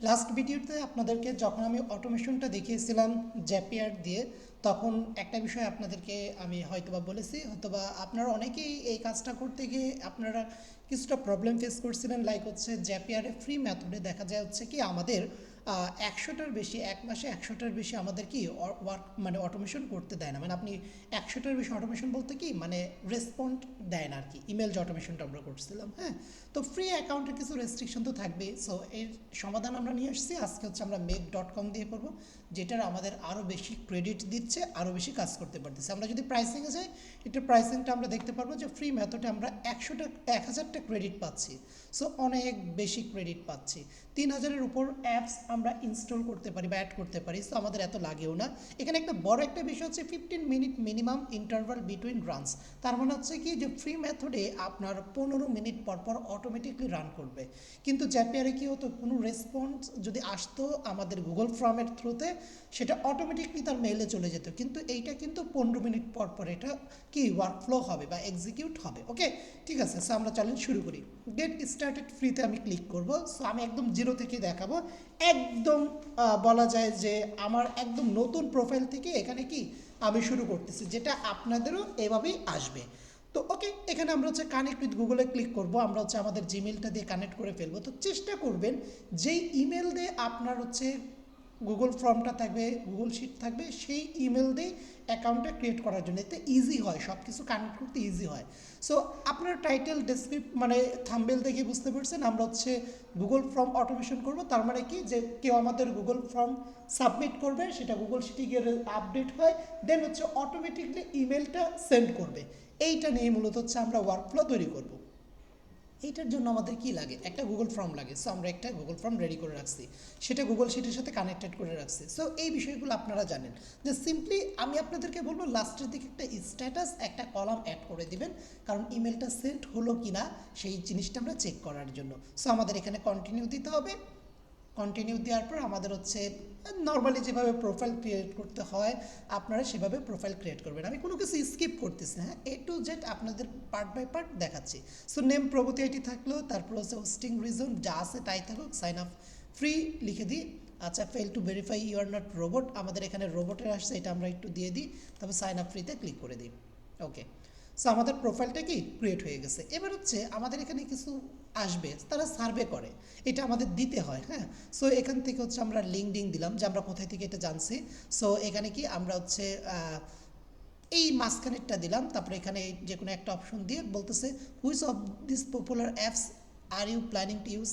Last ভিডিওতে আপনাদেরকে যখন আমি অটোমেশনটা দেখিয়েছিলাম জ্যাপিয়ার দিয়ে, তখন একটা বিষয় আপনাদেরকে আমি হয়তোবা বলেছি, হয়তোবা আপনারা অনেকেই এই কাজটা করতে গিয়ে আপনারা কিছুটা প্রবলেম ফেস করছিলেন। লাইক হচ্ছে জ্যাপিয়ারে ফ্রি মেথডে দেখা যায় হচ্ছে কি আমাদের 100টার বেশি, এক মাসে 100টার বেশি আমাদের কি ওয়ার্ক মানে অটোমেশন করতে দেয় না। মানে আপনি 100টার বেশি অটোমেশন বলতে কি মানে রেসপন্ড দেয় না আর কি, ইমেল যে অটোমেশনটা আমরা করছিলাম। হ্যাঁ, তো ফ্রি অ্যাকাউন্টের কিছু রেস্ট্রিকশন তো থাকবেই। সো এর সমাধান আমরা নিয়ে আসছি। আজকে হচ্ছে আমরা মেক.কম দিয়ে করব, যেটার আমাদের আরও বেশি ক্রেডিট দিচ্ছে, আরও বেশি কাজ করতে পারতেছে। আমরা যদি প্রাইসিংয়ে যাই, এটা প্রাইসিংটা আমরা দেখতে পারবো যে ফ্রি মেথডে আমরা 1000টা ক্রেডিট পাচ্ছি। সো অনেক বেশি ক্রেডিট পাচ্ছি। 3000-এর উপর অ্যাপস আমরা ইনস্টল করতে পারি বা অ্যাড করতে পারি। সো আমাদের এত লাগেও না। এখানে একটা বড় একটা বিষয় হচ্ছে 15 minute minimum interval between runs. তার মানে হচ্ছে কি যে ফ্রি মেথডে আপনার 15 মিনিট পর পর অটোমেটিকলি রান করবে। কিন্তু জ্যাপিয়ারে কি হতো, কোনো রেসপন্স যদি আসতো আমাদের গুগল ফর্মের থ্রুতে, সেটা অটোমেটিকলি তার মেইলে চলে যেত। কিন্তু এইটা কিন্তু 15 মিনিট পর পর এটা কি ওয়ার্কফ্লো হবে বা এক্সিকিউট হবে। ওকে, ঠিক আছে। সো আমরা চ্যালেঞ্জ শুরু করি। গেট স্টার্টেড ফ্রিতে আমি ক্লিক করব। সো আমি একদম জিরো থেকে দেখাবো। একদম বলা যায় যে আমার একদম নতুন প্রোফাইল থেকে এখানে কি আমি শুরু করতেছি, যেটা আপনাদেরও এভাবেই আসবে। তো ওকে, এখানে আমরা হচ্ছে কানেক্ট উইথ গুগলে ক্লিক করব। আমরা হচ্ছে আমাদের জিমেলটা দিয়ে কানেক্ট করে ফেলবো। তো চেষ্টা করবেন যেই ইমেল দিয়ে আপনার হচ্ছে গুগল ফর্মটা থাকবে, গুগল শিট থাকবে, সেই ইমেল দিয়ে অ্যাকাউন্টটা ক্রিয়েট করার জন্য, এতে ইজি হয়, সব কিছু কানেক্ট করতে ইজি হয়। সো আপনার টাইটেল মানে থাম্বেল দেখে বুঝতে পারছেন আমরা হচ্ছে গুগল ফর্ম অটোমেশন করব। তার মানে কি যে কেউ আমাদের গুগল ফর্ম সাবমিট করবে, সেটা গুগল শিটে গিয়ে আপডেট হয়, দেন হচ্ছে অটোমেটিকলি ইমেলটা সেন্ড করবে। এইটা নিয়ে মূলত হচ্ছে আমরা ওয়ার্কফ্লো তৈরি করব। এইটার জন্য আমাদের কি লাগে, একটা গুগল ফর্ম লাগে। সো আমরা একটা গুগল ফর্ম রেডি করে রাখছি, সেটা গুগল শিটের সাথে কানেক্টেড করে রাখছি। সো এই বিষয়গুলো আপনারা জানেন। যে সিম্পলি আমি আপনাদেরকে বলবো লাস্টের দিকে একটা স্ট্যাটাস, একটা কলাম অ্যাড করে দিবেন, কারণ ইমেলটা সেন্ড হলো কি না সেই জিনিসটা আমরা চেক করার জন্য। সো আমাদের এখানে কন্টিনিউ দিতে হবে। কন্টিনিউ দেওয়ার পর আমাদের হচ্ছে নর্মালি যেভাবে প্রোফাইল ক্রিয়েট করতে হয় আপনারা সেভাবে প্রোফাইল ক্রিয়েট করবেন। আমি কোনো কিছু স্কিপ করতেছি, হ্যাঁ, A to Z আপনাদের পার্ট বাই পার্ট দেখাচ্ছি। সো নেম প্রগতি আইটি থাকলো, তারপর হচ্ছে হোস্টিং রিজন যা আছে তাই থাকুক, সাইন আপ ফ্রি লিখে দিই। আচ্ছা, fail to verify you are not robot, আমাদের এখানে রোবটের আসছে, এটা আমরা একটু দিয়ে দিই। তারপর সাইন আপ ফ্রিতে ক্লিক করে দিই। ওকে, সো আমাদের প্রোফাইলটা কি ক্রিয়েট হয়ে গেছে। এবার হচ্ছে আমাদের এখানে কিছু আসবে, তারা সার্ভে করে, এটা আমাদের দিতে হয়। হ্যাঁ, সো এখান থেকে হচ্ছে আমরা লিঙ্কডিন দিলাম যে আমরা কোথায় থেকে এটা জানছি। সো এখানে কি আমরা হচ্ছে এই মাঝখানেরটা দিলাম। তারপরে এখানে যে কোনো একটা অপশন দিয়ে বলতেছে which of this popular apps are you planning to use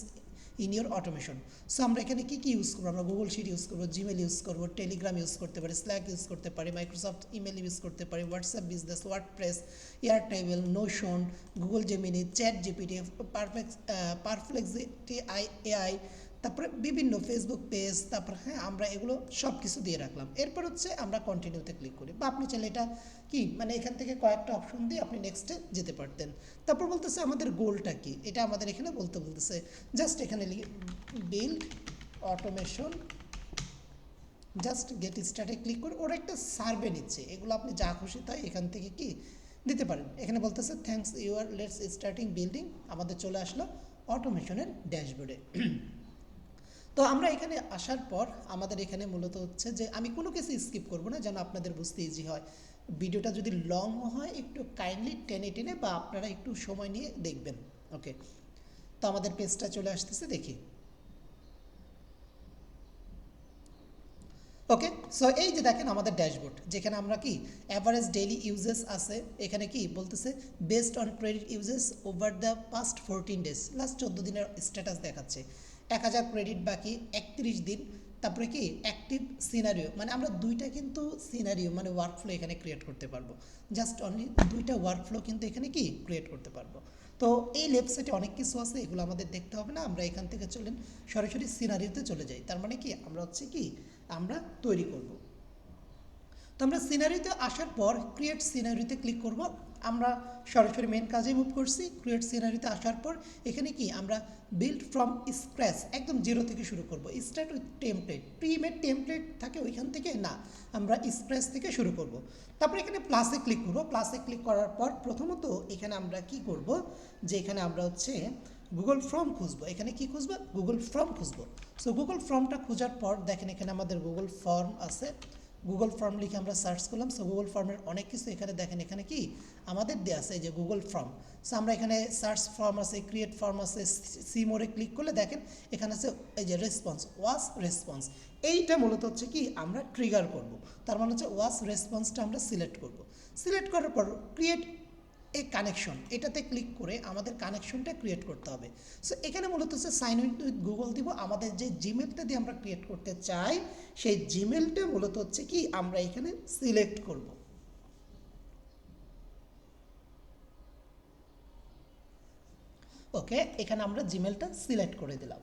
in your automation. So আমরা এখানে কী কী ইউজ করবো, আমরা গুগল শিট ইউজ করবো, জিমেল ইউজ করবো, টেলিগ্রাম ইউজ করতে পারি, স্ল্যাক ইউজ করতে পারি, মাইক্রোসফট ইমেল ইউজ করতে পারি, WhatsApp business, WordPress, Airtable, Notion, Google Gemini, ChatGPT, Perplexity AI, তারপরে বিভিন্ন ফেসবুক পেজ, তারপর হ্যাঁ আমরা এগুলো সব কিছু দিয়ে রাখলাম। এরপর হচ্ছে আমরা কন্টিনিউতে ক্লিক করি, বা আপনি চাইলে এটা কি মানে এখান থেকে কয়েকটা অপশন দিয়ে আপনি নেক্সটে যেতে পারতেন। তারপর বলতেছে আমাদের গোলটা কি, এটা আমাদের এখানে বলতেছে জাস্ট এখানে build automation, just get started click করে ওরা একটা সার্ভে নিচ্ছে। এগুলো আপনি যা খুশি তাই এখান থেকে কি দিতে পারেন। এখানে বলতেছে thanks you are let's starting building, আমাদের চলে আসলো অটোমেশনের ড্যাশবোর্ডে। তো আমরা এখানে আসার পর আমাদের এখানে মূলত হচ্ছে যে আমি কোনো কিছু স্কিপ করব না, যেন আপনাদের বুঝতে ইজি হয়। ভিডিওটা যদি লং হয় একটু কাইন্ডলি টেনে টেনে বা আপনারা একটু সময় নিয়ে দেখবেন। ওকে, তো আমাদের পেজটা চলে আসতেছে, দেখি। ওকে, সো এই যে দেখেন আমাদের ড্যাশবোর্ড, যেখানে আমরা কি অ্যাভারেজ ডেইলি ইউজেস আছে। এখানে কি বলতেছে based on credit uses over the past 14 days, last 14 দিনের স্ট্যাটাস দেখাচ্ছে। 1000 ক্রেডিট বাকি 31 দিন। তারপরে কি অ্যাক্টিভ সিনারিও, মানে আমরা দুইটা কিন্তু সিনারিও মানে ওয়ার্কফ্লো এখানে ক্রিয়েট করতে পারবো। জাস্ট অনলি দুইটা ওয়ার্কফ্লো কিন্তু এখানে কি ক্রিয়েট করতে পারবো। তো এই ওয়েবসাইটে অনেক কিছু আছে, এগুলো আমাদের দেখতে হবে না। আমরা এখান থেকে চলেন সরাসরি সিনারিওতে চলে যাই। তার মানে কি আমরা হচ্ছে কি আমরা তৈরি করব। তো আমরা সিনারিতে আসার পর ক্রিয়েট সিনারিতে ক্লিক করব। আমরা সরাসরি মেন কাজে মুভ করছি। ক্রিয়েট সিনারিতে আসার পর এখানে কি আমরা বিল্ড ফ্রম স্ক্র্যাচ, একদম জিরো থেকে শুরু করব। Start with template, premade template থাকে ওইখান থেকে না, আমরা স্ক্র্যাচ থেকে শুরু করব। তারপর এখানে প্লাসে ক্লিক করব। প্লাসে ক্লিক করার পর প্রথমত এখানে আমরা কি করব, যে এখানে আমরা হচ্ছে গুগল ফর্ম খুঁজবো, এখানে কি খুঁজবো, গুগল ফর্ম খুঁজবো। সো গুগল ফর্মটা খোঁজার পর দেখেন এখানে আমাদের গুগল ফর্ম আছে, গুগল ফর্ম লিখে আমরা সার্চ করলাম। সো গুগল ফর্মের অনেক কিছু এখানে দেখেন, এখানে কি আমাদের দেওয়া আছে এই যে গুগল ফর্ম। সো আমরা এখানে সার্চ ফর্ম আছে, ক্রিয়েট ফর্ম আছে, সি মোরে ক্লিক করলে দেখেন এখানে আছে এই যে রেসপন্স, ওয়াস রেসপন্স। এইটা মূলত হচ্ছে কি আমরা ট্রিগার করব, তার মানে হচ্ছে ওয়াস রেসপন্সটা আমরা সিলেক্ট করব। সিলেক্ট করার পর ক্রিয়েট এই কানেকশন, এটাতে ক্লিক করে আমাদের কানেকশনটা ক্রিয়েট করতে হবে। সো এখানে মূলত হচ্ছে সাইন ইন উইথ গুগল দিব, আমাদের যে জিমেলটা দিয়ে আমরা ক্রিয়েট করতে চাই সেই জিমেলটা মূলত হচ্ছে কি আমরা এখানে সিলেক্ট করব। ওকে, এখানে আমরা জিমেলটা সিলেক্ট করে দিলাম।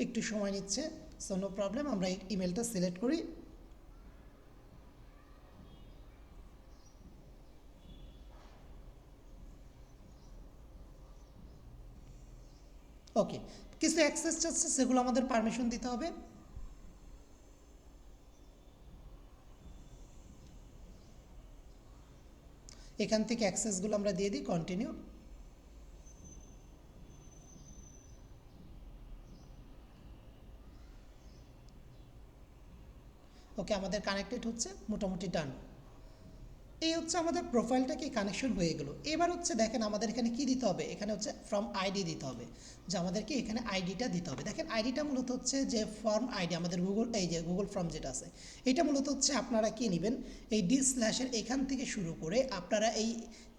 একটু সময় নিচ্ছে, সো নো প্রবলেম, আমরা এই ইমেলটা সিলেক্ট করি। ওকে, কিছু অ্যাক্সেস আছে সেগুলো আমাদের পারমিশন দিতে হবে। এখান থেকে অ্যাক্সেসগুলো আমরা দিয়ে দিই, কন্টিনিউ। ওকে, আমাদের কানেক্টেড হচ্ছে, মোটামুটি ডান। এই হচ্ছে আমাদের প্রোফাইলটা কি কানেকশন হয়ে গেল। এবার হচ্ছে দেখেন আমাদের এখানে কি দিতে হবে, এখানে হচ্ছে ফ্রম আইডি দিতে হবে, যে আমাদেরকে এখানে আইডিটা দিতে হবে। দেখেন আইডিটা মূলত হচ্ছে যে ফর্ম আইডি আমাদের গুগল, এই যে গুগল ফর্ম যেটা আছে এটা মূলত হচ্ছে আপনারা কি নেবেন, এই ডি স্ল্যাশের এখান থেকে শুরু করে আপনারা এই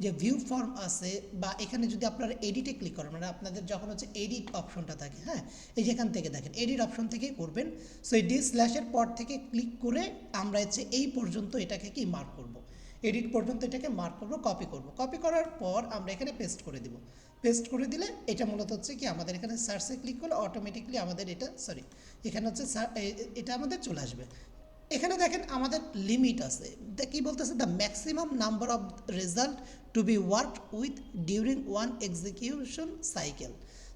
যে ভিউ ফর্ম আছে বা এখানে যদি আপনারা এডিটে ক্লিক করেন, মানে আপনাদের যখন হচ্ছে এডিট অপশনটা থাকে, হ্যাঁ এই যেখান থেকে দেখেন এডিট অপশন থেকে করবেন। সো এই ডি স্ল্যাশের পর থেকে ক্লিক করে আমরা হচ্ছে এই পর্যন্ত এটাকে কি মার্ক করব, এডিট পর্যন্ত এটাকে মার্ক করব, কপি করব। কপি করার পর আমরা এখানে পেস্ট করে দিব। পেস্ট করে দিলে এটা মূলত হচ্ছে কি আমাদের এখানে সার্চে ক্লিক করলে অটোমেটিকলি আমাদের এটা সরি এখানে হচ্ছে এটা আমাদের চলে আসবে। এখানে দেখেন আমাদের লিমিট আছে, কি বলতেছে, the maximum number of result to be work with during one execution cycle.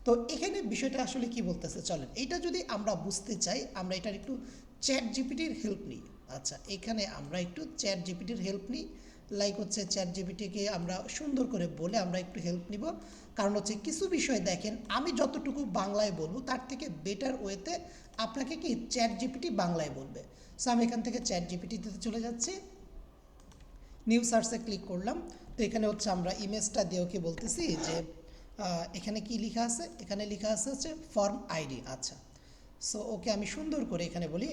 তো এখানে বিষয়টা আসলে কি বলতেছে চলেন এইটা যদি আমরা বুঝতে চাই, আমরা এটার একটু চ্যাট জিপিটির হেল্প নিই। আচ্ছা, এখানে আমরা একটু চ্যাট জিপিটির হেল্প নিই, লাইক হচ্ছে চ্যাট জিপিটিকে আমরা সুন্দর করে বলে আমরা একটু হেল্প নিব। কারণ হচ্ছে কিছু বিষয় দেখেন আমি যতটুকু বাংলায় বলবো তার থেকে বেটার ওয়েতে আপনাকে কি চ্যাট জিপিটি বাংলায় বলবে। সো আমি এখান থেকে চ্যাট জিপিটিতে চলে যাচ্ছি, নিউ সার্চে ক্লিক করলাম। তো এখানে হচ্ছে আমরা ইমেজটা দিয়েও কি বলতেছি যে এখানে কি লেখা আছে, এখানে লেখা আছে হচ্ছে ফর্ম আইডি। আচ্ছা, সো ওকে আমি সুন্দর করে এখানে বলি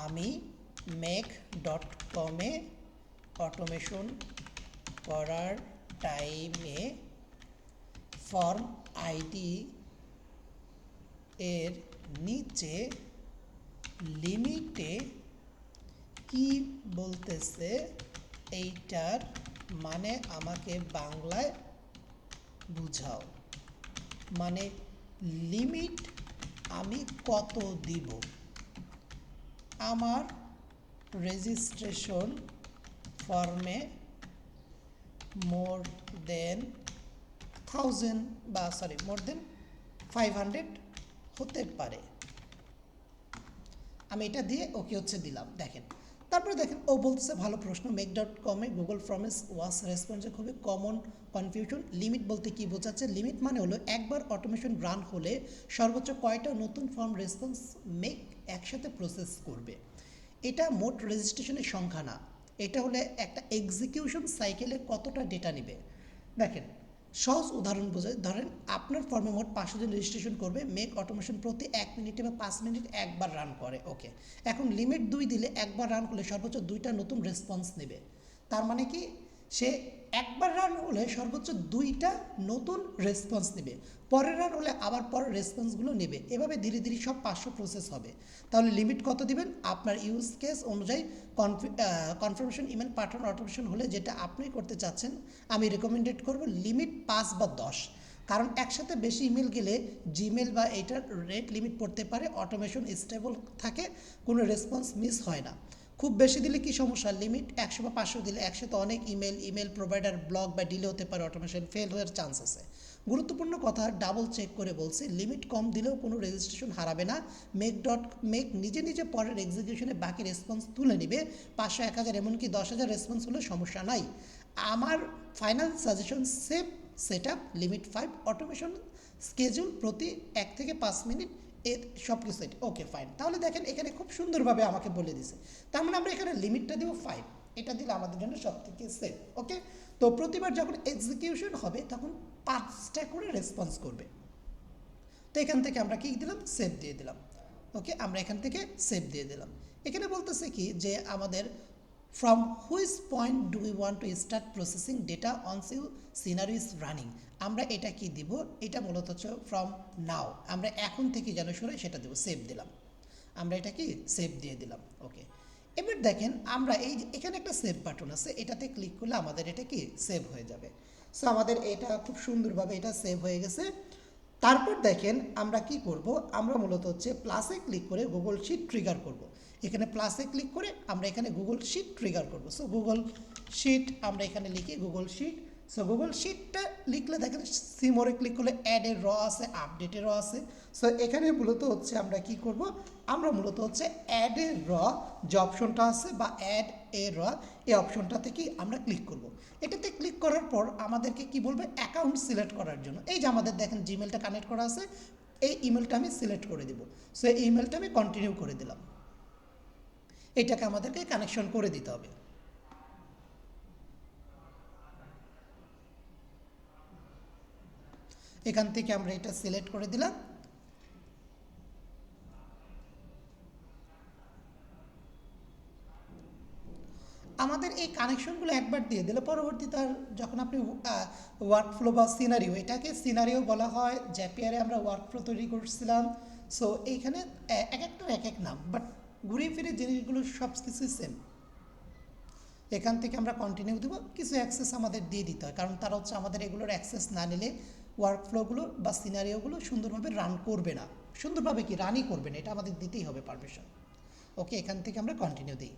আমি মেক.কমে অটোমেশন করার টাইমে ফর্ম আইডি এর নিচে লিমিটে কি বলতেছে এইটার মানে আমাকে বাংলায় বুঝাও, মানে লিমিট আমি কত দিব আমার রেজিস্ট্রেশন ফর্মে মোর দেন 1000 বা সরি মোর দেন 500 হতে পারে। আমি এটা দিয়ে ওকে হচ্ছে দিলাম। দেখেন তারপরে দেখেন ও বলতেছে ভালো প্রশ্ন, মেক.কমে গুগল ফর্মস ওয়াস রেসপন্সে খুবই কমন কনফিউশন। লিমিট বলতে কি বোঝাচ্ছে, লিমিট মানে হলো একবার অটোমেশন রান হলে সর্বোচ্চ কয়টা নতুন ফর্ম রেসপন্স মেক একসাথে প্রসেস করবে। এটা মোট রেজিস্ট্রেশনের সংখ্যা না, এটা হলে একটা এক্সিকিউশন সাইকেলে কতটা ডেটা নেবে। দেখেন সহজ উদাহরণ বোঝায়, ধরেন আপনার ফর্মে মোট 500 জন রেজিস্ট্রেশন করবে, মেক অটোমেশন প্রতি 1 মিনিটে বা 5 মিনিট একবার রান করে। ওকে, এখন লিমিট 2 দিলে একবার রান করলে সর্বোচ্চ 2টা নতুন রেসপন্স নেবে। তার মানে কি সে একবার রান হলে সর্বোচ্চ 2টা নতুন রেসপন্স নেবে, পরের রান হলে আবার পরের রেসপন্সগুলো নেবে, এভাবে ধীরে ধীরে সব 500 প্রসেস হবে। তাহলে লিমিট কত দিবেন আপনার ইউজ কেস অনুযায়ী। কনফার্মেশন ইমেল পাঠানো অটোমেশন হলে যেটা আপনি করতে চাচ্ছেন আমি রেকমেন্ডেড করব লিমিট 5 বা 10, কারণ একসাথে বেশি ইমেল গেলে জিমেল বা এটার রেট লিমিট পড়তে পারে, অটোমেশন স্টেবল থাকে, কোনো রেসপন্স মিস হয় না। খুব বেশি দিলে কি সমস্যা, লিমিট 100 বা 500 দিলে 100 তো অনেক ইমেল প্রোভাইডার ব্লক বা ডিলে হতে পারে, অটোমেশন ফেল হওয়ার চান্স আছে। গুরুত্বপূর্ণ কথা, ডাবল চেক করে বলছি, লিমিট কম দিলেও কোনো রেজিস্ট্রেশন হারাবে না। মেক নিজে নিজে পরের এক্সিকিউশনে বাকি রেসপন্স তুলে নেবে। 500, 1000, এমনকি 10,000 রেসপন্স হলে সমস্যা নাই। আমার final suggestion, save set up limit 5 automation schedule প্রতি 1 থেকে 5 মিনিট, এর সব কিছু ওকে ফাইন। তাহলে দেখেন এখানে খুব সুন্দরভাবে আমাকে বলে দিছে। তার মানে আমরা এখানে লিমিটটা দেবো 5, এটা দিলে আমাদের জন্য সব থেকে সেফ। ওকে, তো প্রতিবার যখন এক্সিকিউশন হবে তখন 5টা করে রেসপন্স করবে। তো এখান থেকে আমরা কি দিলাম, সেভ দিয়ে দিলাম। ওকে, আমরা এখান থেকে সেভ দিয়ে দিলাম। এখানে বলতেছে কি যে আমাদের from which point do we want to start processing data once you scenario is running. আমরা এটা কি দিব, এটা মূলত হচ্ছে ফ্রম নাও, আমরা এখন থেকে যেন শুরু হয় সেটা দেবো, সেভ দিলাম। আমরা এটা কি সেভ দিয়ে দিলাম। ওকে, এবার দেখেন আমরা এই এখানে একটা সেভ বাটন আছে, এটাতে ক্লিক করলে আমাদের এটা কি সেভ হয়ে যাবে। সো আমাদের এটা খুব সুন্দরভাবে এটা সেভ হয়ে গেছে। তারপর দেখেন আমরা কি করব, আমরা মূলত হচ্ছে প্লাসে ক্লিক করে গুগল শিট ট্রিগার করব। এখানে প্লাসে ক্লিক করে আমরা এখানে গুগল শিট ট্রিগার করব। সো গুগল শিট আমরা এখানে লিখি গুগল শিট। সো গুগল শিটটা লিখলে দেখেন সিমোরে ক্লিক করলে অ্যাডের র আছে, আপডেটের র আছে। সো এখানে মূলত হচ্ছে আমরা কি করব, আমরা মূলত হচ্ছে অ্যাডের র যে অপশনটা আছে বা অ্যাড এ র, এই অপশনটা থেকে আমরা ক্লিক করব। এটাতে ক্লিক করার পর আমাদেরকে কি বলবে, অ্যাকাউন্ট সিলেক্ট করার জন্য। এই যে আমাদের দেখেন জিমেলটা কানেক্ট করা আছে, এই ইমেলটা আমি সিলেক্ট করে দেবো। সো এই ইমেলটা আমি কন্টিনিউ করে দিলাম। এটাকে আমাদেরকে কানেকশন করে দিতে হবে। এখান থেকে আমরা এটা সিলেক্ট করে দিলাম। আমাদের এই কানেকশনগুলো একবার দিয়ে দিলে পরবর্তীতে আর যখন আপনি ওয়ার্কফ্লো বা সিনারিও, এটাকে সিনারিও বলা হয়, জ্যাপিয়ারে আমরা ওয়ার্কফ্লো তৈরি করছিলাম। সো এইখানে এক একটার এক এক নাম, বাট ঘুরে ফিরে জিনিসগুলো সব কিছুই সেম। এখান থেকে আমরা কন্টিনিউ দেবো। কিছু অ্যাক্সেস আমাদের দিয়ে দিতে হয়, কারণ তারা হচ্ছে আমাদের এগুলোর অ্যাক্সেস না নিলে ওয়ার্কফ্লোগুলো বা সিনারিওগুলো সুন্দরভাবে রান করবে না। সুন্দরভাবে কি রানই করবে না, এটা আমাদের দিতেই হবে পারমিশন। ওকে, এখান থেকে আমরা কন্টিনিউ দিই।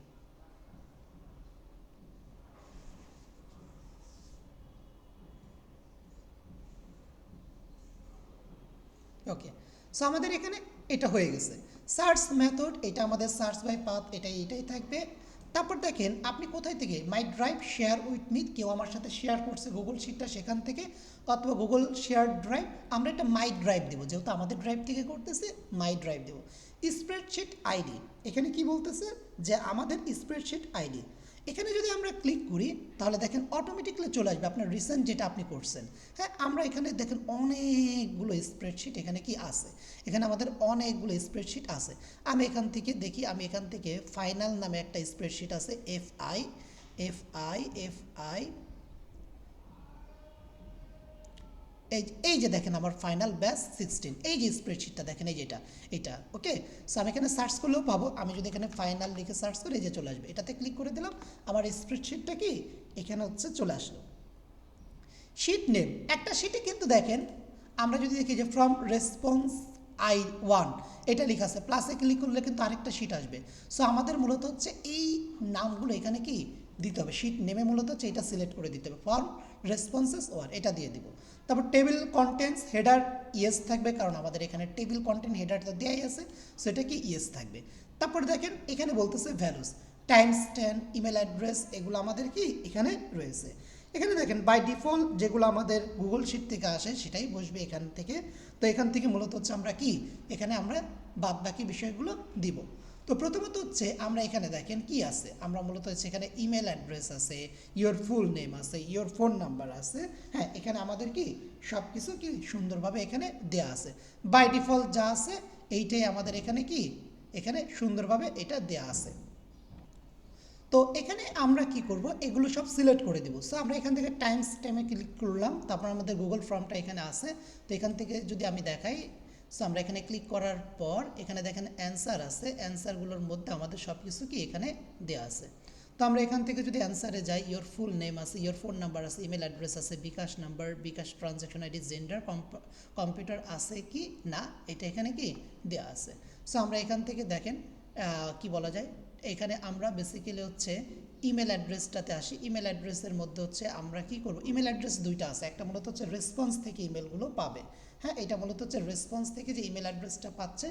ওকে, সো আমাদের এখানে এটা হয়ে গেছে। সার্চ মেথড, এটা আমাদের সার্চ বাই পাথ, এটাই থাকবে। তারপর দেখেন আপনি কোথায় থেকে, মাই ড্রাইভ শেয়ার উইথ মি, কেউ আমার সাথে শেয়ার করছে গুগল শিটটা সেখান থেকে, অথবা গুগল শেয়ার ড্রাইভ, আমরা একটা মাই ড্রাইভ দেবো, যেহেতু আমাদের ড্রাইভ থেকে করতেছে মাই ড্রাইভ দেবো। স্প্রেডশিট আইডি, এখানে কি বলতেছে যে আমাদের স্প্রেডশিট আইডি। এখানে যদি আমরা ক্লিক করি তাহলে দেখেন অটোমেটিকলি চলে আসবে আপনার রিসেন্ট যেটা আপনি করছেন। হ্যাঁ, আমরা এখানে দেখেন অনেকগুলো স্প্রেডশিট এখানে কি আছে, এখানে আমাদের অনেকগুলো স্প্রেডশিট আছে। আমি এখান থেকে দেখি, আমি এখান থেকে ফাইনাল নামে একটা স্প্রেডশিট আছে, এফ আই এই যে দেখেন আমার ফাইনাল ব্যাচ 16, এই যে স্প্রেডশিটটা দেখেন, এই যে এটা ওকে। সো আমি এখানে সার্চ করলেও পাবো, আমি যদি এখানে ফাইনাল লিখে সার্চ করি এই যে চলে আসবে, এটাতে ক্লিক করে দিলাম, আমার স্প্রেডশিটটা কি এখানে হচ্ছে চলে আসলো। শিট নেম, একটা শিটে কিন্তু দেখেন আমরা যদি দেখি যে ফ্রম রেসপন্স I1 এটা লেখা আছে, প্লাসে ক্লিক করলে কিন্তু আরেকটা শিট আসবে। সো আমাদের মূলত হচ্ছে এই নামগুলো এখানে কি দিতে হবে, শিট নেমে মূলত হচ্ছে এটা সিলেক্ট করে দিতে হবে, ফর্ম রেসপন্সেস ওয়ার এটা দিয়ে দিব। তারপর টেবিল কন্টেন্টস হেডার ইয়েস থাকবে, কারণ আমাদের এখানে টেবিল কন্টেন্ট হেডারটা দেওয়াই আছে, সেটা কি ইয়েস থাকবে। তারপর দেখেন এখানে বলতেছে values, time stamp, email address, এগুলো আমাদের কি এখানে রয়েছে। এখানে দেখেন বাই ডিফল্ট যেগুলো আমাদের গুগল শিট থেকে আসে সেটাই বসবে এখান থেকে। তো এখান থেকে মূলত হচ্ছে আমরা কি এখানে আমরা বাদ বাকি বিষয়গুলো দিব। তো প্রথমত হচ্ছে আমরা এখানে দেখেন কি আছে, আমরা মূলত হচ্ছে এখানে ইমেল অ্যাড্রেস আছে, ইয়োর ফুল নেম আছে, ইয়োর ফোন নাম্বার আছে। হ্যাঁ, এখানে আমাদের কি সব কিছু কি সুন্দরভাবে এখানে দেয়া আছে, বাই ডিফল্ট যা আছে এইটাই আমাদের এখানে কি এখানে সুন্দরভাবে এটা দেয়া আছে। তো এখানে আমরা কি করব, এগুলো সব সিলেক্ট করে দেবো। সো আমরা এখান থেকে টাইম স্ট্যাম্পে ক্লিক করলাম, তারপর আমাদের গুগল ফর্মটা এখানে আছে। তো এখান থেকে যদি আমি দেখাই, সো আমরা এখানে ক্লিক করার পর এখানে দেখেন অ্যান্সার আছে, অ্যান্সারগুলোর মধ্যে আমাদের সব কিছু কি এখানে দেওয়া আছে। তো আমরা এখান থেকে যদি অ্যান্সারে যাই, ইয়োর ফুল নেম আছে, ইয়োর ফোন নাম্বার আছে, ইমেল অ্যাড্রেস আছে, বিকাশ নাম্বার, বিকাশ ট্রানজ্যাকশন আইডি, জেন্ডার, কম্পিউটার আছে কি না এটা এখানে কি দেওয়া আছে। সো আমরা এখান থেকে দেখেন কি বলা যায়, এখানে আমরা বেসিক্যালি হচ্ছে ইমেল অ্যাড্রেসটাতে আসি। ইমেল অ্যাড্রেসের মধ্যে হচ্ছে আমরা কি করব, ইমেল অ্যাড্রেস দুইটা আছে, একটা মূলত হচ্ছে রেসপন্স থেকে ইমেলগুলো পাবে। হ্যাঁ, এটা মূলত হচ্ছে রেসপন্স থেকে যে ইমেল অ্যাড্রেসটা পাচ্ছে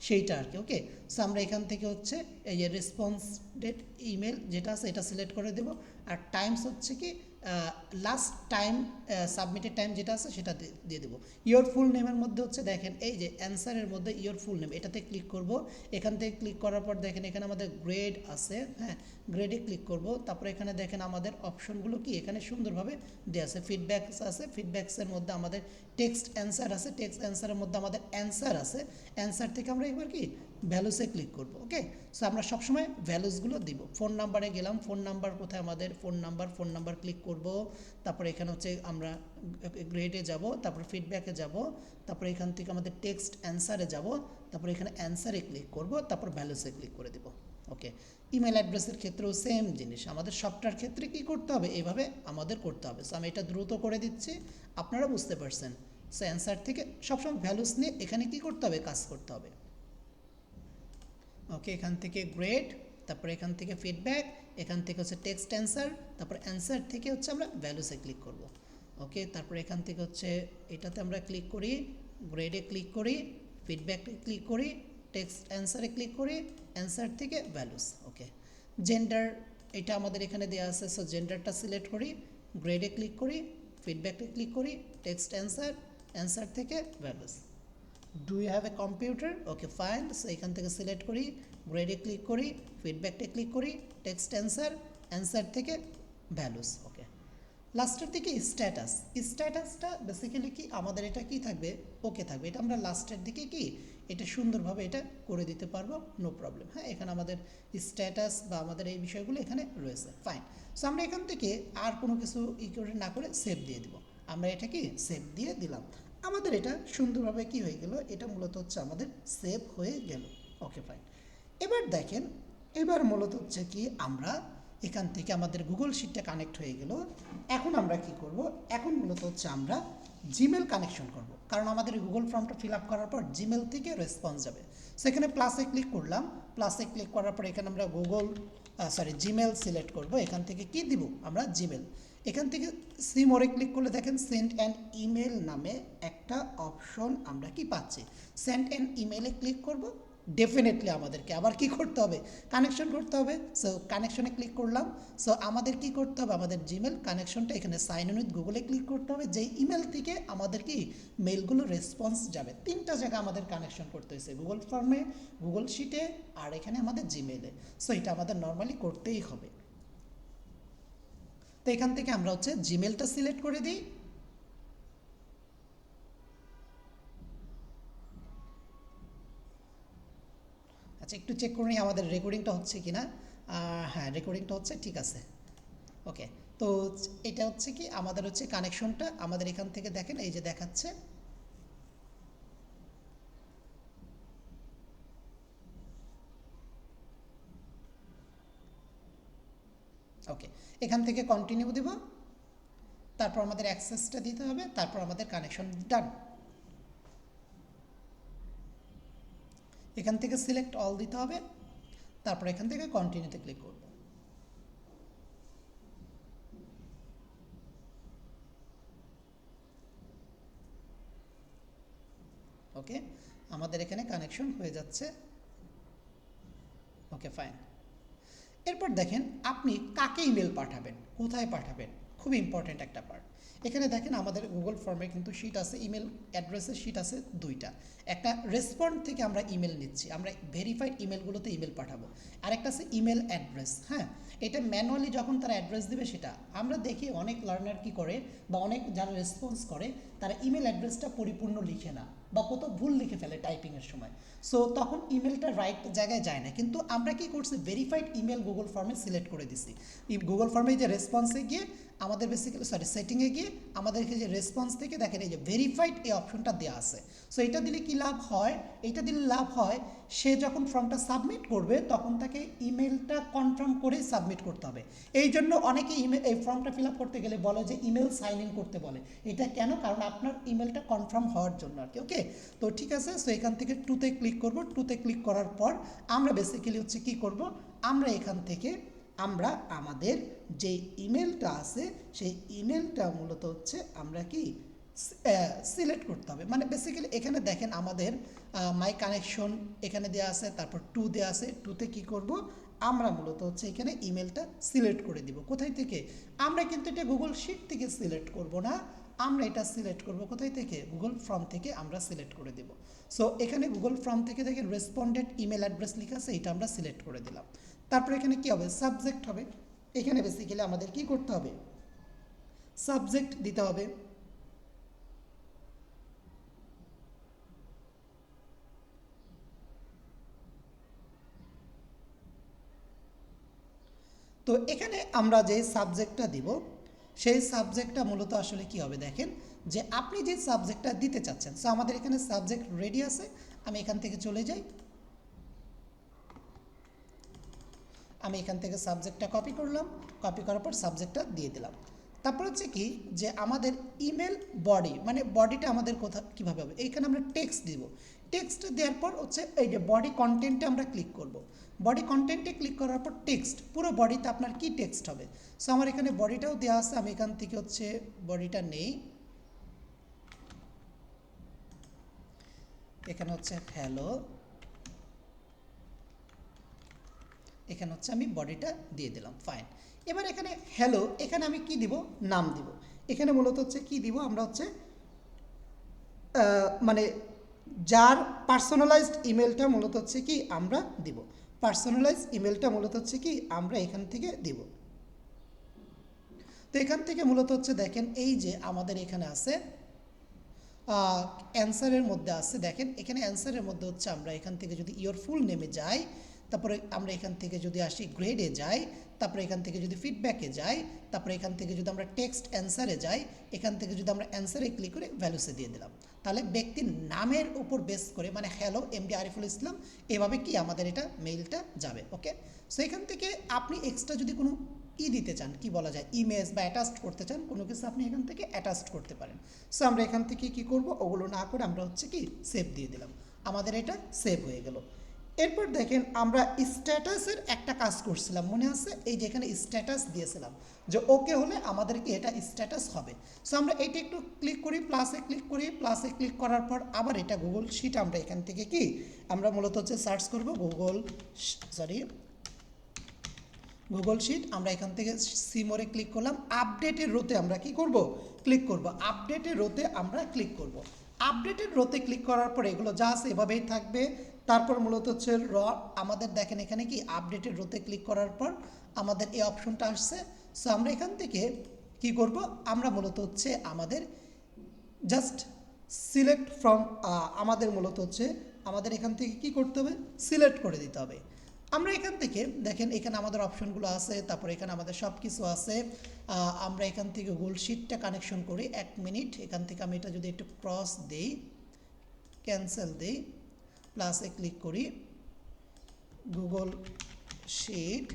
সেইটা আর কি। ওকে, সো আমরা এখান থেকে হচ্ছে এই যে রেসপন্স ডেট ইমেল যেটা আছে এটা সিলেক্ট করে দেব। আর টাইমস হচ্ছে কি লাস্ট টাইম সাবমিটেড টাইম যেটা আছে সেটা দিয়ে দেবো। ইয়োর ফুল নেমের মধ্যে হচ্ছে দেখেন এই যে অ্যান্সারের মধ্যে ইয়োর ফুল নেম এটাতে ক্লিক করব। এখান থেকে ক্লিক করার পর দেখেন এখানে আমাদের গ্রেড আছে, হ্যাঁ গ্রেডে ক্লিক করব। তারপরে এখানে দেখেন আমাদের অপশনগুলো কি এখানে সুন্দরভাবে দেওয়া আছে, ফিডব্যাকস আছে, ফিডব্যাকসের মধ্যে আমাদের টেক্সট অ্যান্সার আছে, টেক্সট অ্যান্সারের মধ্যে আমাদের অ্যান্সার আছে, অ্যান্সার থেকে আমরা এবার কি ভ্যালুসে ক্লিক করব। ওকে, সো আমরা সবসময় ভ্যালুসগুলো দিব। ফোন নাম্বারে গেলাম, ফোন নাম্বার কোথায় আমাদের ফোন নাম্বার ক্লিক করব। তারপরে এখানে হচ্ছে আমরা গ্রেডে যাব, তারপর ফিডব্যাকে যাব, তারপরে এখান থেকে আমাদের টেক্সট অ্যান্সারে যাব, তারপরে এখানে অ্যান্সারে ক্লিক করব, তারপর ভ্যালুসে ক্লিক করে দেব। ওকে, ইমেল অ্যাড্রেসের ক্ষেত্রেও সেম জিনিস, আমাদের সবটার ক্ষেত্রে কি করতে হবে, এইভাবে আমাদের করতে হবে। সো আমি এটা দ্রুত করে দিচ্ছি, আপনারা বুঝতে পারছেন। সো অ্যান্সার থেকে সবসময় ভ্যালুস নিয়ে এখানে কি করতে হবে, কাজ করতে হবে। ওকে, এখান থেকে গ্রেড, তারপরে এখান থেকে ফিডব্যাক, এখান থেকে হচ্ছে টেক্সট অ্যান্সার, তারপর অ্যান্সার থেকে হচ্ছে আমরা ভ্যালুসে ক্লিক করব। ওকে, তারপরে এখান থেকে হচ্ছে এটাতে আমরা ক্লিক করি, গ্রেডে ক্লিক করি, ফিডব্যাকে ক্লিক করি, টেক্সট অ্যান্সারে ক্লিক করি, অ্যান্সার থেকে ভ্যালুস। ওকে, জেন্ডার এটা আমাদের এখানে দেওয়া আছে, সো জেন্ডারটা সিলেক্ট করি, গ্রেডে ক্লিক করি, ফিডব্যাকে ক্লিক করি, টেক্সট অ্যান্সার, অ্যান্সার থেকে values. Do you have a computer, okay fine. So এখান থেকে সিলেক্ট করি, গ্রেডে ক্লিক করি, ফিডব্যাকটা ক্লিক করি, টেক্সট অ্যান্সার, অ্যান্সার থেকে ভ্যালুস। ওকে, লাস্টের দিকে স্ট্যাটাস, স্ট্যাটাসটা বেসিক্যালি কি আমাদের এটা কি থাকবে, ওকে থাকবে। এটা আমরা লাস্টের দিকে কি এটা সুন্দরভাবে এটা করে দিতে পারবো, নো প্রবলেম। হ্যাঁ, এখানে আমাদের স্ট্যাটাস বা আমাদের এই বিষয়গুলো এখানে রয়েছে, ফাইন। সো আমরা এখান থেকে আর কোনো কিছু করে না করে সেভ দিয়ে দিব। আমরা এটা কি সেভ দিয়ে দিলাম, আমাদের এটা সুন্দরভাবে কি হয়ে গেল, এটা মূলত হচ্ছে আমাদের সেভ হয়ে গেল। ওকে ফাইন, এবার দেখেন, এবার মূলত হচ্ছে কি আমরা এখান থেকে আমাদের গুগল শিটটা কানেক্ট হয়ে গেল। এখন আমরা কি করব, এখন মূলত হচ্ছে আমরা জিমেল কানেকশন করব, কারণ আমাদের গুগল ফর্মটা ফিল আপ করার পর জিমেল থেকে রেসপন্স যাবে। সেখানে প্লাসে ক্লিক করলাম, প্লাসে ক্লিক করার পর এখানে আমরা জিমেল সিলেক্ট করব। এখান থেকে কি দিব আমরা, জিমেল। এখান থেকে সি মোরে ক্লিক করলে দেখেন সেন্ড অ্যান ইমেল নামে একটা অপশন আমরা কি পাচ্ছি। সেন্ড অ্যান ইমেলে ক্লিক করব, ডেফিনেটলি আমাদেরকে আবার কি করতে হবে, কানেকশন করতে হবে। সো কানেকশনে ক্লিক করলাম। সো আমাদের কি করতে হবে, আমাদের জিমেল কানেকশনটা এখানে সাইন ইন উইথ গুগলে ক্লিক করতে হবে, যেই ইমেল থেকে আমাদের কি মেলগুলো রেসপন্স যাবে। তিনটা জায়গা আমাদের কানেকশন করতে হয়েছে, গুগল ফর্মে, গুগল শিটে, আর এখানে আমাদের জিমেলে। সো এটা আমাদের নর্মালি করতেই হবে। তো এখান থেকে আমরা হচ্ছে জিমেলটা সিলেক্ট করে দিই। আচ্ছা, একটু চেক করে নিই আমাদের রেকর্ডিংটা হচ্ছে কিনা। হ্যাঁ, রেকর্ডিংটা হচ্ছে, ঠিক আছে। ওকে, তো এটা হচ্ছে কি আমাদের হচ্ছে কানেকশনটা আমাদের এখান থেকে দেখেন এই যে দেখাচ্ছে। ওকে, এখান থেকে কন্টিনিউ দেব, তারপর আমাদের অ্যাক্সেসটা দিতে হবে, তারপর আমাদের কানেকশন ডান। এখান থেকে সিলেক্ট অল দিতে হবে, তারপর এখান থেকে কন্টিনিউতে ক্লিক করব। ওকে, আমাদের এখানে কানেকশন হয়ে যাচ্ছে। ওকে ফাইন, এরপর দেখেন আপনি কাকে ইমেল পাঠাবেন, কোথায় পাঠাবেন, খুব ইম্পর্ট্যান্ট একটা পার্ট। এখানে দেখেন আমাদের গুগল ফর্মে কিন্তু শিট আছে, ইমেল অ্যাড্রেসের শিট আছে দুইটা। একটা রেসপন্ড থেকে আমরা ইমেল নিচ্ছি, আমরা ভেরিফাইড ইমেলগুলোতে ইমেল পাঠাবো। আর একটা আছে ইমেল অ্যাড্রেস। হ্যাঁ, এটা ম্যানুয়ালি যখন তারা অ্যাড্রেস দেবে সেটা আমরা দেখি অনেক লার্নার কি করে বা অনেক যারা রেসপন্স করে তারা ইমেল অ্যাড্রেসটা পরিপূর্ণ লিখে না বা কত ভুল লিখে ফেলে টাইপিংয়ের সময়। সো তখন ইমেলটা রাইট জায়গায় যায় না। কিন্তু আমরা কি করছি, ভেরিফাইড ইমেল গুগল ফর্মে সিলেক্ট করে দিছি। গুগল ফর্মে যে রেসপন্সে গিয়ে আমাদের বেসিক্যালি সেটিংয়ে গিয়ে আমাদেরকে যে রেসপন্স থেকে দেখেন এই যে ভেরিফাইড এই অপশনটা দেওয়া আছে। সো এটা দিলে কি লাভ হয়, এটা দিলে লাভ হয় সে যখন ফর্মটা সাবমিট করবে তখন তাকে ইমেলটা কনফার্ম করে সাবমিট করতে হবে। এই জন্য অনেকে এই ফর্মটা ফিল আপ করতে গেলে বলে যে ইমেল সাইন ইন করতে বলে। এটা কেন, কারণ আপনার ইমেলটা কনফার্ম হওয়ার জন্য আর কি। ওকে, তো ঠিক আছে। সো এখান থেকে টুতে ক্লিক করব। টুতে ক্লিক করার পর আমরা বেসিক্যালি হচ্ছে কি করব, আমরা এখান থেকে আমরা আমাদের যে ইমেলটা আছে সেই ইমেলটা মূলত হচ্ছে আমরা কি সিলেক্ট করতে হবে। মানে বেসিক্যালি এখানে দেখেন আমাদের মাই কানেকশন এখানে দেওয়া আছে, তারপর টু দেওয়া আছে। টুতে কি করব, আমরা মূলত হচ্ছে এখানে ইমেলটা সিলেক্ট করে দিব। কোথায় থেকে, আমরা কিন্তু এটা গুগল শিট থেকে সিলেক্ট করব না, আমরা এটা সিলেক্ট করব কোথায় থেকে, গুগল ফর্ম থেকে আমরা সিলেক্ট করে দেব। সো এখানে গুগল ফর্ম থেকে দেখেন রেসপন্ডেড ইমেল অ্যাড্রেস লেখা আছে, এটা আমরা সিলেক্ট করে দিলাম। তারপর এখানে কি হবে, সাবজেক্ট হবে। এখানে বেসিক্যালি আমাদের কি করতে হবে, সাবজেক্ট দিতে হবে। তো এখানে আমরা যে সাবজেক্টটা দিব সেই সাবজেক্টটা মূলত আসলে কি হবে, দেখেন যে আপনি যে সাবজেক্টটা দিতে চাচ্ছেন। সো আমাদের এখানে সাবজেক্ট রেডি আছে, আমি এখান থেকে চলে যাই, আমি এখান থেকে সাবজেক্টটা কপি করলাম, কপি করার পর সাবজেক্টটা দিয়ে দিলাম। তারপর হচ্ছে কি যে আমাদের ইমেল বডি, মানে বডিটা আমাদের কোথা কীভাবে হবে, এইখানে আমরা টেক্সট দিব। টেক্সট দেওয়ার পর হচ্ছে এই যে বডি কন্টেন্টে আমরা ক্লিক করব। বডি কন্টেন্টে ক্লিক করার পর টেক্সট, পুরো বডিতে আপনার কি টেক্সট হবে। সো আমার এখানে বডিটাও দেওয়া আছে, আমি এখান থেকে হচ্ছে বডিটা নেই, এখানে হচ্ছে হ্যালো, এখানে হচ্ছে আমি বডিটা দিয়ে দিলাম, ফাইন। এবার এখানে হ্যালো, এখানে আমি কি দিব, নাম দিব। এখানে মূলত হচ্ছে কি দিব, আমরা হচ্ছে মানে যার পার্সোনালাইজড ইমেলটা মূলত হচ্ছে কি আমরা দিব, পার্সোনালাইজড ইমেলটা মূলত হচ্ছে কি আমরা এখান থেকে দিব। তো এখান থেকে মূলত হচ্ছে দেখেন এই যে আমাদের এখানে আছে অ্যান্সারের মধ্যে আছে, দেখেন এখানে অ্যান্সারের মধ্যে হচ্ছে আমরা এখান থেকে যদি ইয়োর ফুল নেমে যাই, তারপরে আমরা এখান থেকে যদি আসি গ্রেডে যাই, তারপরে এখান থেকে যদি ফিডব্যাকে যাই, তারপরে এখান থেকে যদি আমরা টেক্সট অ্যান্সারে যাই, এখান থেকে যদি আমরা অ্যান্সারে ক্লিক করে ভ্যালুসে দিয়ে দিলাম, তাহলে ব্যক্তির নামের উপর বেস করে মানে হ্যালো এমডি আরিফুল ইসলাম এভাবে কি আমাদের এটা মেইলটা যাবে। ওকে, সো এখান থেকে আপনি এক্সট্রা যদি কোনো দিতে চান, কি বলা যায়, ইমেজ বা অ্যাটাচড করতে চান কোনো কিছু, আপনি এখান থেকে অ্যাটাচড করতে পারেন। সো আমরা এখান থেকে কি করব, ওগুলো না করে আমরা হচ্ছে কি সেভ দিয়ে দিলাম, আমাদের এটা সেভ হয়ে গেল। এরপর দেখেন আমরা স্ট্যাটাসের একটা কাজ করছিলাম, মনে আছে, এই যে এখানে স্ট্যাটাস দিয়েছিলাম যে ওকে হলে আমাদেরকে এটা স্ট্যাটাস হবে। সো আমরা এটা একটু ক্লিক করি, প্লাসে ক্লিক করি, প্লাসে ক্লিক করার পর আবার এটা গুগল শিট, আমরা এখান থেকে কি আমরা মূলত হচ্ছে সার্চ করব গুগল শিট। আমরা এখান থেকে সিমোরে ক্লিক করলাম, আপডেটের রোতে আমরা কি করব, ক্লিক করব, আপডেটের রোতে আমরা ক্লিক করব। আপডেটেড রোতে ক্লিক করার পর এগুলো যা আছে এভাবেই থাকবে। তারপর মূলত হচ্ছে আমাদের দেখেন এখানে কি আপডেটেড রোতে ক্লিক করার পর আমাদের এই অপশনটা আসছে। সো আমরা এখান থেকে কি করব, আমরা মূলত হচ্ছে আমাদের জাস্ট সিলেক্ট ফ্রম, আমাদের মূলত হচ্ছে আমাদের এখান থেকে কি করতে হবে, সিলেক্ট করে দিতে হবে। আমরা এখান থেকে দেখেন এখানে আমাদের অপশনগুলো আছে, তারপর এখানে আমাদের সব কিছু আছে। আমরা এখান থেকে গুগল শিটটা কানেকশন করি, 1 মিনিট। এখান থেকে আমি এটা যদি একটু ক্রস দেই, ক্যান্সেল দেই, প্লাসে ক্লিক করি, গুগল শিট,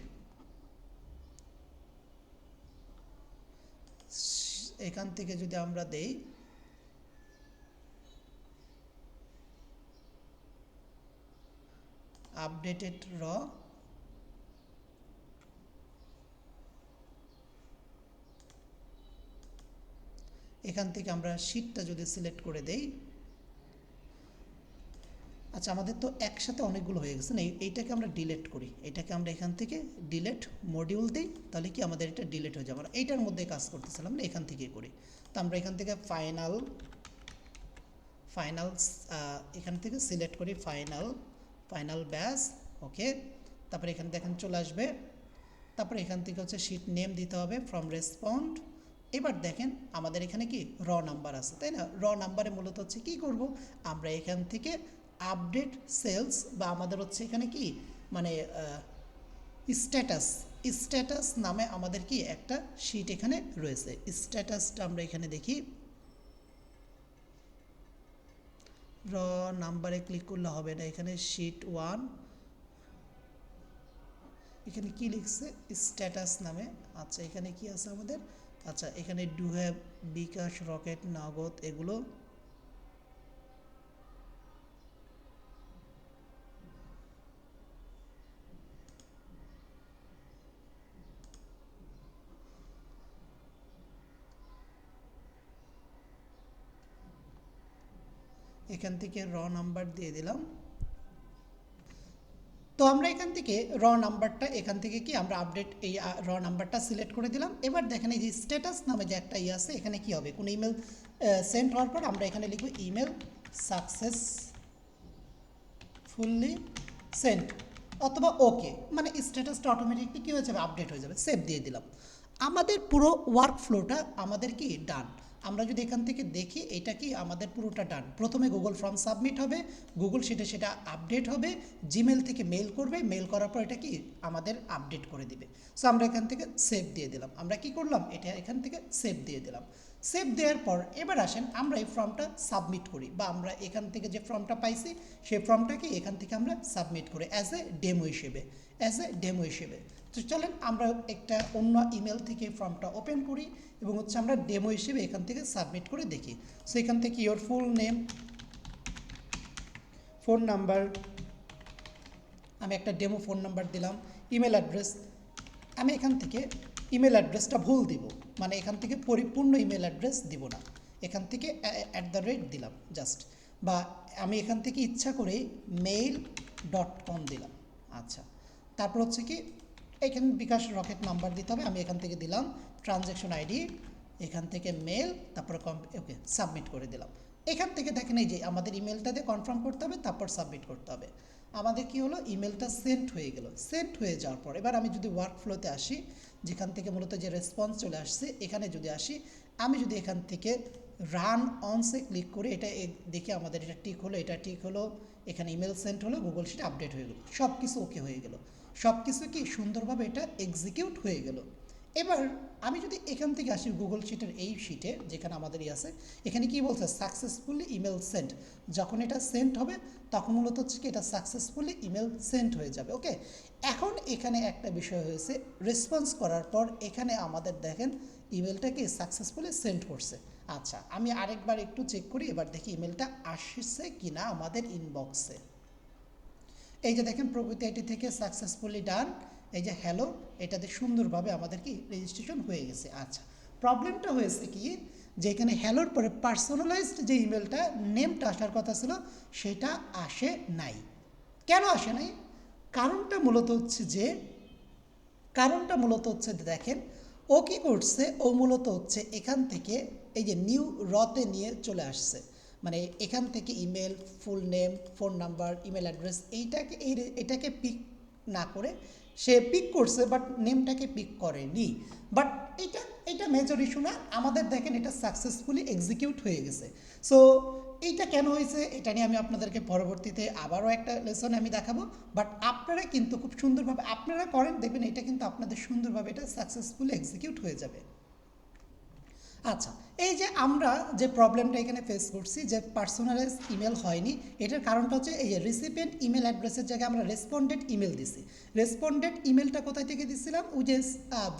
এখান থেকে যদি আমরা দেই আপডেটেড র, এখান থেকে আমরা শিটটা যদি সিলেক্ট করে দেই, আচ্ছা আমাদের তো একসাথে অনেকগুলো হয়ে গেছে না, এইটাকে আমরা ডিলিট করি, এটাকে আমরা এখান থেকে ডিলিট মডিউল দিই, তাহলে কি আমাদের এটা ডিলিট হয়ে যাবে। আমরা এইটার মধ্যে কাজ করতেছিলাম না, এখান থেকেই করি। তো আমরা এখান থেকে ফাইনাল এখান থেকে সিলেক্ট করি ফাইনাল ব্যাস। ওকে, তারপরে এখানে দেখেন চলে আসবে, তারপরে এখান থেকে হচ্ছে শিট নেম দিতে হবে ফ্রম রেসপন্ড। এবার দেখেন আমাদের এখানে কি র নাম্বার আছে, তাই না, র নাম্বারে মূলত হচ্ছে কি করব, আমরা এখান থেকে আপডেট সেলস বা আমাদের হচ্ছে এখানে কি মানে স্ট্যাটাস, স্ট্যাটাস নামে আমাদের কি একটা শিট এখানে রয়েছে। স্ট্যাটাসটা আমরা এখানে দেখি, র নাম্বারে ক্লিক করলে হবে না, এখানে শিট 1, এখানে কি লিখছে স্ট্যাটাস নামে। আচ্ছা এখানে কি আছে আমাদের, আচ্ছা এখানে ডু হ্যাভ, বিকাশ, রকেট, নগদ, এগুলো এখান থেকে র নাম্বার দিয়ে দিলাম। তো আমরা এখান থেকে র নাম্বারটা এখান থেকে কি আমরা আপডেট এই র নাম্বারটা সিলেক্ট করে দিলাম। এবার দেখেন এই যে স্ট্যাটাস নামে যে একটা আছে, এখানে কি হবে, কোনো ইমেল সেন্ড হওয়ার পর আমরা এখানে লিখব ইমেল সাকসেসফুলি সেন্ড অথবা ওকে, মানে স্ট্যাটাসটা অটোমেটিকলি কী হয়ে যাবে, আপডেট হয়ে যাবে। সেভ দিয়ে দিলাম। আমাদের পুরো ওয়ার্ক ফ্লোটা আমাদের কি ডান। আমরা যদি এখান থেকে দেখি এটা কি আমাদের পুরোটা ডান। প্রথমে গুগল ফর্ম সাবমিট হবে, গুগল শিটে সেটা আপডেট হবে, জিমেল থেকে মেল করবে, মেল করার পর এটা কি আমাদের আপডেট করে দিবে। সো আমরা এখান থেকে সেভ দিয়ে দিলাম। আমরা কি করলাম, এটা এখান থেকে সেভ দিয়ে দিলাম। সেভ দেওয়ার পর এবার আসেন আমরা এই ফর্মটা সাবমিট করি, বা আমরা এখান থেকে যে ফর্মটা পাইছি সেই ফর্মটাকে এখান থেকে আমরা সাবমিট করি অ্যাজ এ ডেমো হিসেবে। তো চলেন আমরা একটা অন্য ইমেল থেকে ফর্মটা ওপেন করি এবং হচ্ছে আমরা ডেমো হিসেবে এখান থেকে সাবমিট করে দেখি। সো এখান থেকে your full name, phone number, আমি একটা ডেমো ফোন নাম্বার দিলাম, ইমেল অ্যাড্রেস, আমি এখান থেকে ইমেল অ্যাড্রেসটা ভুল দিব, মানে এখান থেকে পরিপূর্ণ ইমেল অ্যাড্রেস দিব না, এখান থেকে @ দিলাম জাস্ট, বা আমি এখান থেকে ইচ্ছা করে mail.com দিলাম। আচ্ছা তারপর হচ্ছে কি এখানে বিকাশ রকেট নাম্বার দিতে হবে, আমি এখান থেকে দিলাম ট্রানজ্যাকশন আইডি, এখান থেকে মেল, তারপরে ওকে সাবমিট করে দিলাম। এখান থেকে দেখেন এই যে আমাদের ইমেলটা দিয়ে কনফার্ম করতে হবে, তারপর সাবমিট করতে হবে। আমাদের কি হলো, ইমেলটা সেন্ড হয়ে গেল। সেন্ড হয়ে যাওয়ার পর এবার আমি যদি ওয়ার্ক ফ্লোতে আসি, যেখান থেকে মূলত যে রেসপন্স চলে আসছে এখানে যদি আসি, আমি যদি এখান থেকে রান অনসে ক্লিক করে এটা দেখি আমাদের এটা টিক হলো, এটা টিক হলো, এখানে ইমেল সেন্ড হলো, গুগল শিট আপডেট হয়ে গেলো, সব কিছু ওকে হয়ে গেল, সব কিছু কি সুন্দরভাবে এটা এক্সিকিউট হয়ে গেল। এবার আমি যদি এখান থেকে আসি গুগল শিটের এই শিটে যেখানে আমাদের আছে, এখানে কি বলছে সাকসেসফুলি ইমেল সেন্ড, যখন এটা সেন্ড হবে তখন মূলত হচ্ছে কি এটা সাকসেসফুলি ইমেল সেন্ড হয়ে যাবে। ওকে, এখন এখানে একটা বিষয় হয়েছে, রেসপন্স করার পর এখানে আমাদের দেখেন ইমেলটা কি সাকসেসফুলি সেন্ড করছে। আচ্ছা আমি আরেকবার একটু চেক করি, এবার দেখি ইমেলটা আসছে কিনা আমাদের ইনবক্সে। এই যে দেখেন প্রকৃতি আইটি থেকে সাকসেসফুলি ডান, এই যে হ্যালো, এটাতে সুন্দরভাবে আমাদের কি রেজিস্ট্রেশন হয়ে গেছে। আচ্ছা প্রবলেমটা হয়েছে কি, যে এখানে হ্যালোর পরে পার্সোনালাইজড যে ইমেলটা নেমটা আসার কথা ছিল সেটা আসে নাই। কেন আসে নাই, কারণটা মূলত হচ্ছে দেখেন ও কি করছে, ও মূলত হচ্ছে এখান থেকে এই যে নিউ রতে নিয়ে চলে আসছে, মানে এখান থেকে email, full name, phone number, email address এটাকে পিক না করে সে পিক করছে, বাট নেমটাকে পিক করেনি। বাট এটা মেজর ইস্যু না, আমাদের দেখেন এটা সাকসেসফুলি এক্সিকিউট হয়ে গেছে। সো এইটা কেন হয়েছে এটা নিয়ে আমি আপনাদেরকে পরবর্তীতে আবারও একটা লেসনে আমি দেখাবো। বাট আপনারা কিন্তু খুব সুন্দরভাবে আপনারা করেন, দেখবেন এটা কিন্তু আপনাদের সুন্দরভাবে এটা সাকসেসফুলি এক্সিকিউট হয়ে যাবে। আচ্ছা এই যে আমরা যে প্রবলেমটা এখানে ফেস করছি যে পার্সোনালাইজ ইমেল হয়নি, এটার কারণটা হচ্ছে এই যে রিসিপিয়েন্ট ইমেল অ্যাড্রেসের জায়গায় আমরা রেসপন্ডেড ইমেল দিছি। রেসপন্ডেড ইমেলটা কোথায় থেকে দিছিলাম, ওই যে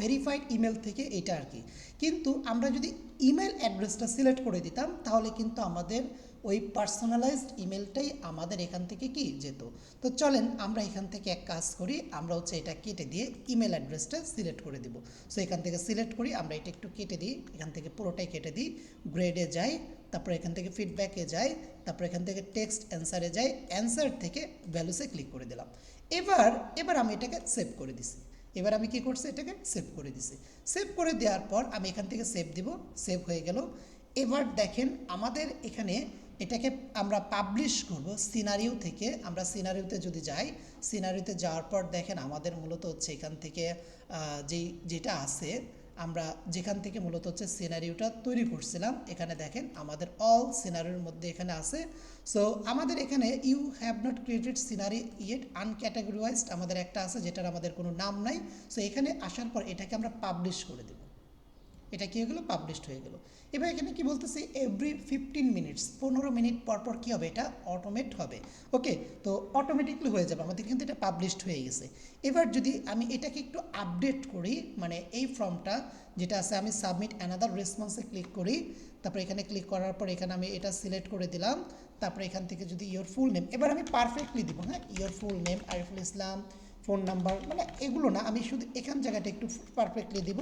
ভেরিফাইড ইমেল থেকে, এটা আর কি। কিন্তু আমরা যদি ইমেল অ্যাড্রেসটা সিলেক্ট করে দিতাম তাহলে কিন্তু আমাদের ওই পার্সোনালাইজড ইমেলটাই আমাদের এখান থেকে কি যেত। তো চলেন আমরা এখান থেকে এক কাজ করি, আমরা হচ্ছে এটা কেটে দিয়ে ইমেল অ্যাড্রেসটা সিলেক্ট করে দিব। সো এখান থেকে সিলেক্ট করি, আমরা এটা একটু কেটে দিই, এখান থেকে পুরোটাই কেটে দিই, গ্রেডে যাই, তারপর এখান থেকে ফিডব্যাকে যাই, তারপর এখান থেকে টেক্সট অ্যান্সারে যাই, অ্যান্সার থেকে ভ্যালুসে ক্লিক করে দিলাম। এবার আমি এটাকে সেভ করে দিছি। এবার আমি কি করছি, এটাকে সেভ করে দিছি। সেভ করে দেওয়ার পর আমি এখান থেকে সেভ দিব, সেভ হয়ে গেল। এবার দেখেন আমাদের এখানে এটাকে আমরা পাবলিশ করব সিনারিও থেকে। আমরা সিনারিওতে যদি যাই, সিনারিওতে যাওয়ার পর দেখেন আমাদের মূলত হচ্ছে এখান থেকে যেটা আছে আমরা যেখান থেকে মূলত হচ্ছে সিনারিওটা তৈরি করছিলাম, এখানে দেখেন আমাদের অল সিনারিওর মধ্যে এখানে আছে। সো আমাদের এখানে you have not created scenario yet uncategorised আমাদের একটা আছে যেটার আমাদের কোনো নাম নাই। সো এখানে আসার পর এটাকে আমরা পাবলিশ করে দেব। এটা কী হয়ে গেলো? পাবলিশড হয়ে গেলো। এবার এখানে কি বলতেছে, এভরি 15 মিনিটস, 15 মিনিট পর পর কী হবে? এটা অটোমেট হবে। ওকে, তো অটোমেটিকলি হয়ে যাবে আমাদের, কিন্তু এটা পাবলিশড হয়ে গেছে। এবার যদি আমি এটাকে একটু আপডেট করি, মানে এই ফর্মটা যেটা আছে, আমি সাবমিট অ্যানাদার রেসপন্সে ক্লিক করি, তারপরে এখানে ক্লিক করার পর এখানে আমি এটা সিলেক্ট করে দিলাম, তারপরে এখান থেকে যদি ইয়োর ফুল নেম, এবার আমি পারফেক্টলি দিব, হ্যাঁ, your full name, Ariful Islam, phone number, মানে এগুলো না, আমি শুধু এখান জায়গাটা একটু পারফেক্টলি দিব।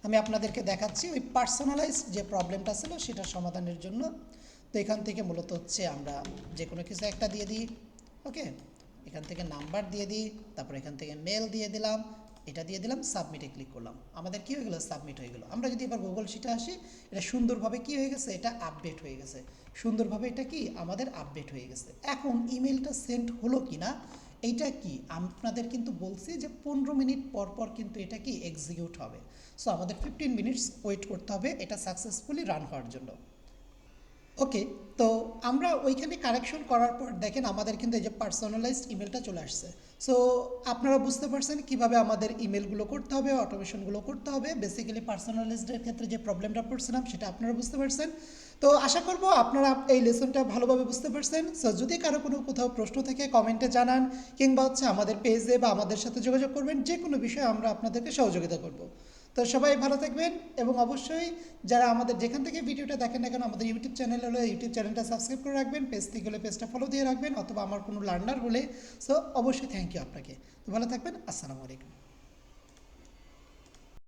আমি আপনাদেরকে দেখাচ্ছি ওই পার্সোনালাইজড যে প্রবলেমটা ছিল সেটার সমাধানের জন্য। তো এখান থেকে মূলত হচ্ছে আমরা যে কোনো কিছু একটা দিয়ে দিই। ওকে, এখান থেকে নাম্বার দিয়ে দিই, তারপর এখান থেকে মেল দিয়ে দিলাম, এটা দিয়ে দিলাম, সাবমিটে ক্লিক করলাম, আমাদের কী হয়ে গেলো? সাবমিট হয়ে গেলো। আমরা যদি এবার গুগল শিটে আসি, এটা সুন্দরভাবে কী হয়ে গেছে? এটা আপডেট হয়ে গেছে, সুন্দরভাবে এটা কি আমাদের আপডেট হয়ে গেছে। এখন ইমেলটা সেন্ড হলো কি না, এইটা কি আপনাদের কিন্তু বলছি যে 15 মিনিট পর পর কিন্তু এটা কি এক্সিকিউট হবে। সো আমাদের 15 মিনিটস ওয়েট করতে হবে এটা সাকসেসফুলি রান হওয়ার জন্য। ওকে, তো আমরা ওইখানে কারেকশন করার পর দেখেন আমাদের কিন্তু এই যে পার্সোনালাইজড ইমেলটা চলে আসছে। সো আপনারা বুঝতে পারছেন কিভাবে আমাদের ইমেলগুলো করতে হবে, অটোমেশনগুলো করতে হবে। বেসিক্যালি পার্সোনালাইজডের ক্ষেত্রে যে প্রবলেমটা পড়ছিলাম সেটা আপনারা বুঝতে পারছেন। তো আশা করব আপনারা এই লেসনটা ভালোভাবে বুঝতে পারছেন। সো যদি কারো কোথাও প্রশ্ন থেকে কমেন্টে জানান, কিংবা হচ্ছে আমাদের পেজে বা আমাদের সাথে যোগাযোগ করবেন, যে কোনো বিষয়ে আমরা আপনাদেরকে সহযোগিতা করব। তো সবাই ভালো থাকবেন, এবং অবশ্যই যারা আমাদের যেখান থেকে ভিডিওটা দেখেন না কেন, আমাদের ইউটিউব চ্যানেল হলে ইউটিউব চ্যানেলটা সাবস্ক্রাইব করে রাখবেন, পেজ থেকে হলে পেজটা ফলো দিয়ে রাখবেন, অথবা আমার কোনো লার্নার হলে। সো অবশ্যই থ্যাংক ইউ আপনাকে। তো ভালো থাকবেন, আসসালামু আলাইকুম।